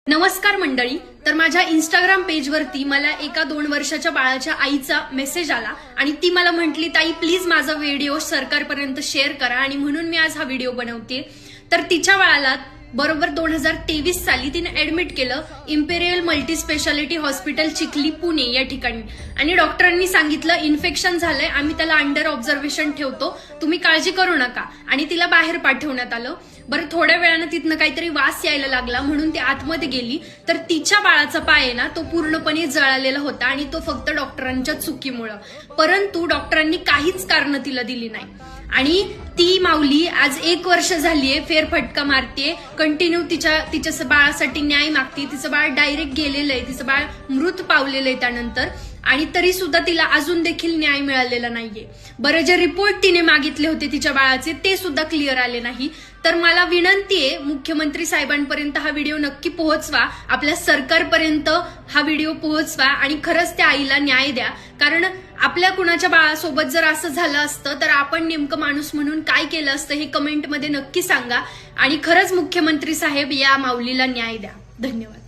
नमस्कार मंडळी. तर माझ्या इंस्टाग्राम पेजवरती मला एका 2 वर्षाच्या बाळाच्या आईचा मेसेज आला आणि ती मला म्हटली, ताई प्लीज माझा व्हिडिओ सरकारपर्यंत शेअर करा, आणि म्हणून मी आज हा व्हिडिओ बनवते. तर तिच्या बाळाला बरोबर 2023 साली तिने ऍडमिट केलं imperial multi speciality hospital Chikhli Pune या ठिकाणी, आणि डॉक्टरांनी सांगितलं इन्फेक्शन झालंय, आम्ही त्याला अंडर ऑब्झर्वेशन ठेवतो, तुम्ही काळजी करू नका, आणि तिला बाहेर पाठवण्यात आलं. बरं, थोड्या वेळानं तिथनं काहीतरी वास यायला लागला म्हणून ती आतमध्ये गेली. तर तिच्या बाळाचा पाय आहे ना, तो पूर्णपणे जळालेला होता, आणि तो फक्त डॉक्टरांच्या चुकीमुळं. परंतु डॉक्टरांनी काहीच कारण तिला दिली नाही, आणि ती माऊली आज 1 वर्ष झालीये फेरफटका मारतीये, कंटिन्यू तिच्या बाळासाठी न्याय मागते. तिचं बाळ डायरेक्ट गेलेलं आहे, तिचं बाळ मृत पावलेलं आहे त्यानंतर, आणि तरी सुद्धा तिला अजून देखील न्याय मिळालेला नाहीये. बरं, जे रिपोर्ट तिने मागितले होते तिच्या बाळाचे ते सुद्धा क्लिअर आले नाही. तर मला विनंती आहे, मुख्यमंत्री साहेबांपर्यंत हा व्हिडिओ नक्की पोहोचवा, आपल्या सरकारपर्यंत हा व्हिडिओ पोहोचवा, आणि खरंच त्या आईला न्याय द्या. कारण आपल्या कुणाच्या बाळासोबत जर असं झालं असतं तर आपण नेमकं माणूस म्हणून काय केलं असतं हे कमेंटमध्ये नक्की सांगा, आणि खरंच मुख्यमंत्री साहेब या माऊलीला न्याय द्या. धन्यवाद.